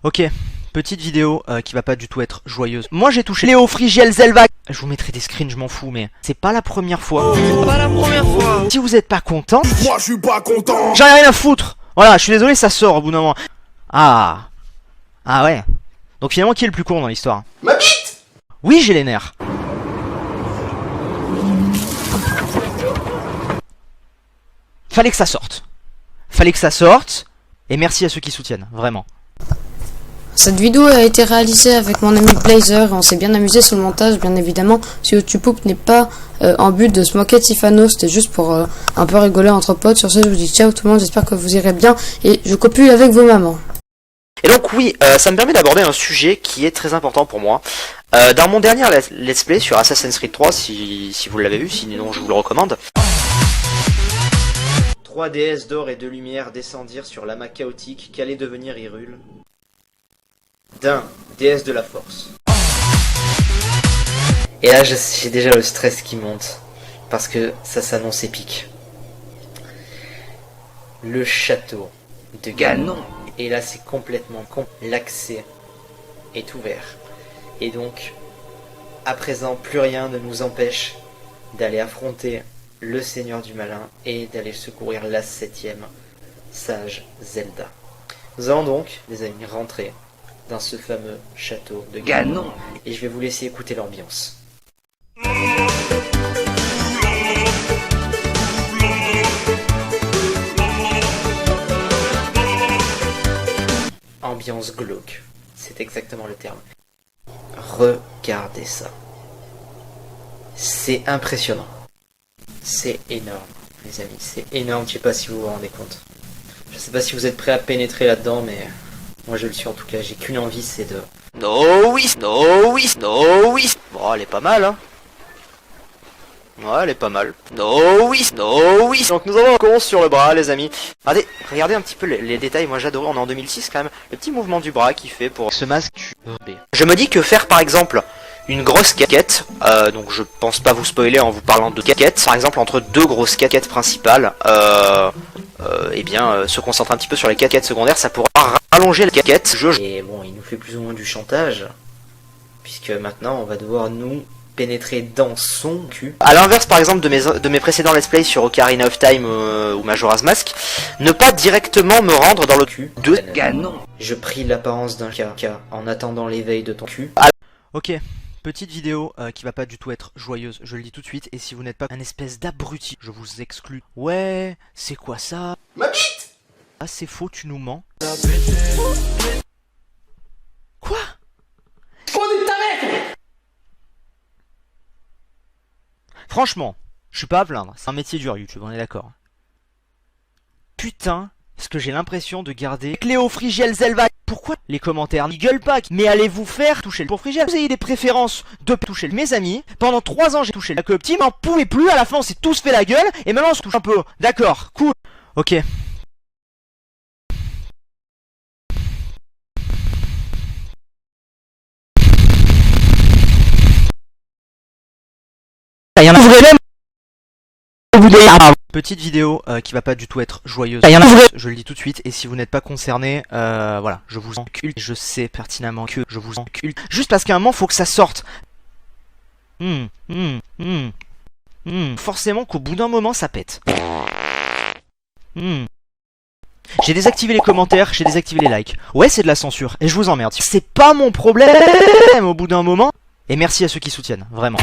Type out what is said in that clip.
Ok, petite vidéo qui va pas du tout être joyeuse. Moi j'ai touché Léo Frigiel Zelva. Je vous mettrai des screens, je m'en fous, mais c'est pas la première fois. C'est pas la première fois. Si vous êtes pas content, Moi je suis pas content. j'en ai rien à foutre. Voilà, je suis désolé, ça sort au bout d'un moment. Ah ouais. Donc finalement, qui est le plus con dans l'histoire? Ma bite. Oui, j'ai les nerfs. Fallait que ça sorte. Fallait que ça sorte. Et merci à ceux qui soutiennent, vraiment. Cette vidéo a été réalisée avec mon ami Blazer et on s'est bien amusé sur le montage, bien évidemment. Si YouTube Poop n'est pas en but de se moquer de Sifano, c'était juste pour un peu rigoler entre potes. Sur ce, je vous dis ciao tout le monde, j'espère que vous irez bien et je copule avec vos mamans. Et donc oui, ça me permet d'aborder un sujet qui est très important pour moi. Dans mon dernier let's play sur Assassin's Creed 3, si vous l'avez vu, sinon je vous le recommande. 3 déesses d'or et de lumière descendirent sur l'amas chaotique qu'allait devenir Hyrule. D'un, déesse de la force. Et là j'ai déjà le stress qui monte, parce que ça s'annonce épique. Le château de Ganon. Et là c'est complètement con. L'accès est ouvert. Et donc, à présent, plus rien ne nous empêche d'aller affronter le Seigneur du Malin et d'aller secourir la 7ème sage Zelda. Nous allons donc, les amis, rentrer dans ce fameux château de Ganon. Et je vais vous laisser écouter l'ambiance. Ambiance glauque, c'est exactement le terme. Regardez ça. C'est impressionnant. C'est énorme, les amis, c'est énorme, je sais pas si vous vous rendez compte. Je sais pas si vous êtes prêts à pénétrer là-dedans, mais moi je le suis en tout cas, j'ai qu'une envie, c'est de... No oui. Bon, elle est pas mal, hein. Ouais, elle est pas mal. No oui. Donc nous avons un con sur le bras, les amis. Regardez un petit peu les détails, moi j'adorais, on est en 2006 quand même. Le petit mouvement du bras qui fait pour ce masque. Je me dis que faire par exemple une grosse quête, donc je pense pas vous spoiler en vous parlant de quête, par exemple entre deux grosses quêtes principales, eh bien se concentrer un petit peu sur les quêtes secondaires, ça pourra rallonger la quête. Et bon, il nous fait plus ou moins du chantage, puisque maintenant on va devoir nous pénétrer dans son cul. A l'inverse par exemple de mes précédents let's play sur Ocarina of Time ou Majora's Mask, ne pas directement me rendre dans le cul de Ganon. Je prie l'apparence d'un cas en attendant l'éveil de ton cul. Ok, petite vidéo qui va pas du tout être joyeuse, je le dis tout de suite, et si vous n'êtes pas un espèce d'abruti, je vous exclus. Ouais, c'est quoi ça? Ma bite. Ah c'est faux, tu nous mens. Quoi? Franchement, je suis pas à plaindre, c'est un métier dur YouTube, on est d'accord. Putain, est-ce que j'ai l'impression de garder Léo Frigiel Zelva? Pourquoi les commentaires n'y gueulent pas? Mais allez vous faire toucher le pour Frigiel. Vous ayez des préférences de toucher mes amis. Pendant 3 ans j'ai touché la copine, m'en pouvait plus, à la fin on s'est tous fait la gueule, et maintenant on se touche un peu. D'accord, cool. Ok. Petite vidéo qui va pas du tout être joyeuse, je le dis tout de suite, et si vous n'êtes pas concerné, voilà, je vous encule, je sais pertinemment que je vous encule, juste parce qu'à un moment faut que ça sorte. Forcément qu'au bout d'un moment ça pète. J'ai désactivé les commentaires, j'ai désactivé les likes. Ouais, c'est de la censure, et je vous emmerde. C'est pas mon problème au bout d'un moment. Et merci à ceux qui soutiennent, vraiment.